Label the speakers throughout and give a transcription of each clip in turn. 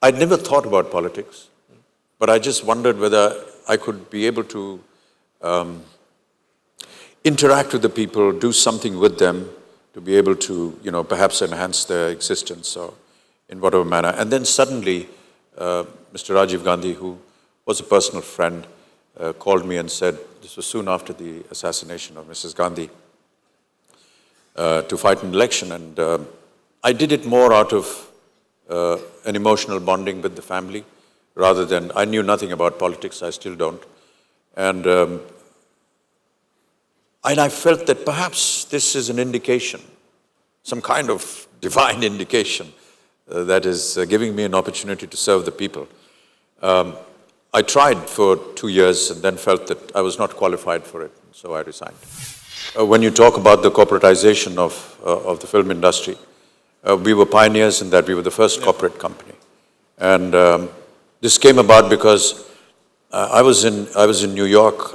Speaker 1: I'd never thought about politics, but I just wondered whether I could be able to interact with the people, do something with them to be able to, perhaps enhance their existence or in whatever manner. And then suddenly, Mr. Rajiv Gandhi, who was a personal friend, called me and said, this was soon after the assassination of Mrs. Gandhi, to fight an election. And I did it more out of an emotional bonding with the family, rather than, I knew nothing about politics, I still don't. And I felt that perhaps this is an indication, some kind of divine indication, that is giving me an opportunity to serve the people. I tried for 2 years and then felt that I was not qualified for it, so I resigned. When you talk about the corporatization of the film industry, we were pioneers in that. We were the first corporate company. And this came about because I was in New York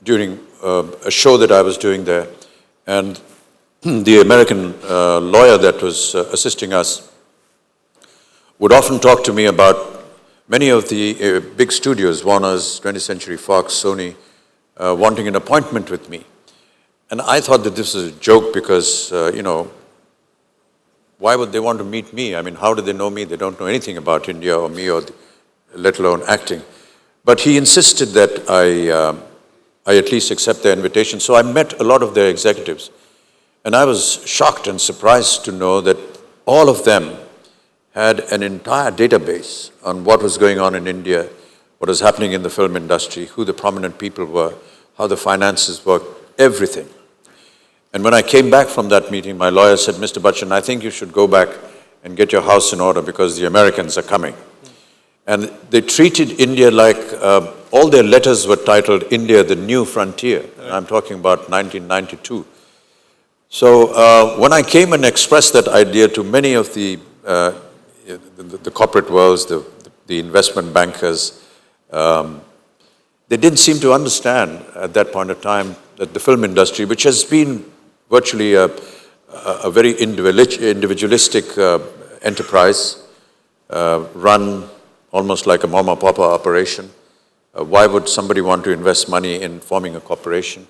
Speaker 1: during a show that I was doing there, and the American lawyer that was assisting us would often talk to me about many of the big studios, Warner's, 20th Century Fox, Sony, wanting an appointment with me. And I thought that this was a joke because, why would they want to meet me? I mean, how do they know me? They don't know anything about India or me, or let alone acting. But he insisted that I at least accept their invitation. So I met a lot of their executives. And I was shocked and surprised to know that all of them had an entire database on what was going on in India, what was happening in the film industry, who the prominent people were, how the finances worked, everything. And when I came back from that meeting, my lawyer said, Mr. Bachchan, I think you should go back and get your house in order because the Americans are coming. And they treated India like, all their letters were titled India, the New Frontier. And I'm talking about 1992. So when I came and expressed that idea to many of the corporate worlds, the investment bankers, they didn't seem to understand at that point of time that the film industry, which has been virtually a very individualistic enterprise, run almost like a mama papa operation. Why would somebody want to invest money in forming a corporation?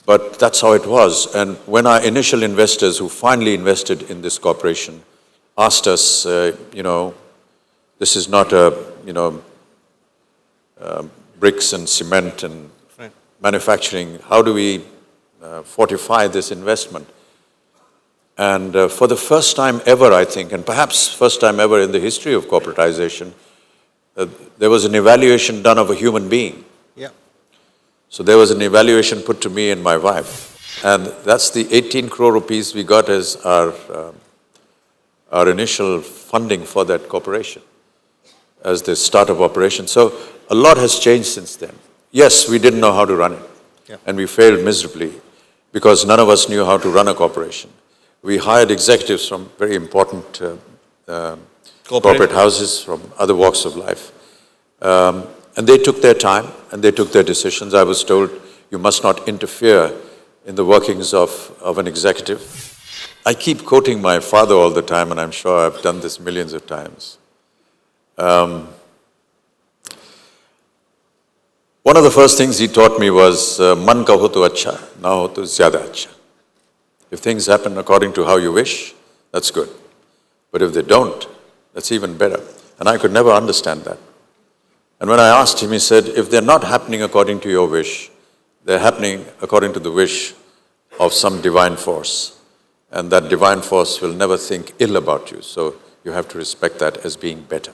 Speaker 1: But that's how it was. And when our initial investors who finally invested in this corporation asked us, this is not bricks and cement and manufacturing. How do we fortify this investment? And for the first time ever, I think, and perhaps first time ever in the history of corporatization, there was an evaluation done of a human being.
Speaker 2: Yeah.
Speaker 1: So there was an evaluation put to me and my wife. And that's the 18 crore rupees we got as our initial funding for that corporation, as the startup operation. So a lot has changed since then. Yes, we didn't know how to run it. And we failed miserably because none of us knew how to run a corporation. We hired executives from very important corporate houses from other walks of life. And they took their time and they took their decisions. I was told, you must not interfere in the workings of an executive. I keep quoting my father all the time, and I'm sure I've done this millions of times. One of the first things he taught me was, man ka ho to acha, na ho to zyada acha. If things happen according to how you wish, that's good. But if they don't, that's even better. And I could never understand that. And when I asked him, he said, if they're not happening according to your wish, they're happening according to the wish of some divine force. And that divine force will never think ill about you. So you have to respect that as being better.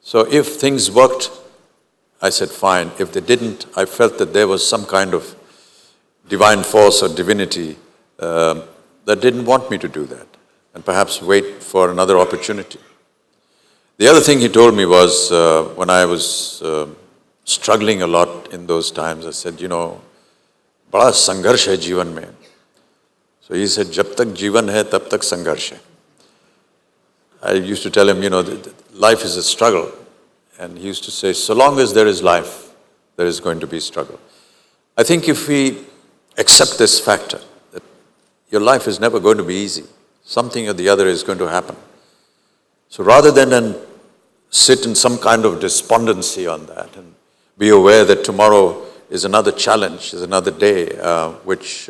Speaker 1: So if things worked, I said, fine. If they didn't, I felt that there was some kind of divine force or divinity that didn't want me to do that, and perhaps wait for another opportunity. The other thing he told me was, when I was struggling a lot in those times, I said, bada sangharsh hai jeevan mein. So he said, jab tak jeevan hai, tab tak sangharsh hai. I used to tell him, life is a struggle. And he used to say, so long as there is life, there is going to be struggle. I think if we accept this factor, that your life is never going to be easy, something or the other is going to happen. So rather than sit in some kind of despondency on that and be aware that tomorrow is another challenge, is another day, which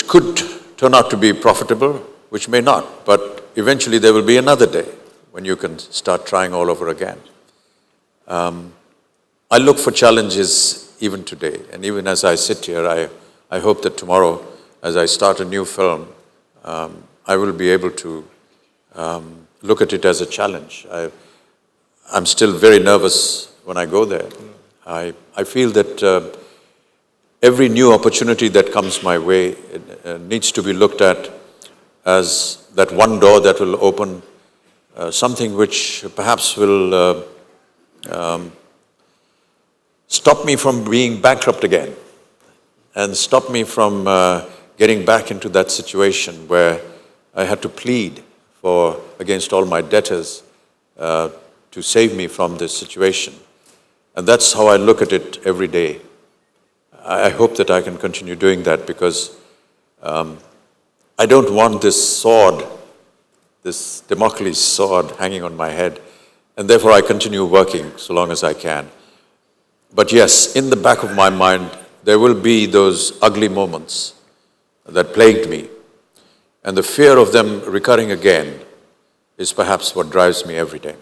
Speaker 1: could turn out to be profitable, which may not, but eventually there will be another day when you can start trying all over again. I look for challenges even today, and even as I sit here, I hope that tomorrow, as I start a new film, I will be able to look at it as a challenge. I'm still very nervous when I go there. I feel that every new opportunity that comes my way needs to be looked at as that one door that will open something which perhaps will stop me from being bankrupt again and stop me from getting back into that situation where I had to plead against all my debtors to save me from this situation. And that's how I look at it every day. I hope that I can continue doing that because I don't want this sword, this Damocles sword hanging on my head, and therefore I continue working so long as I can. But yes, in the back of my mind, there will be those ugly moments that plagued me, and the fear of them recurring again is perhaps what drives me every day.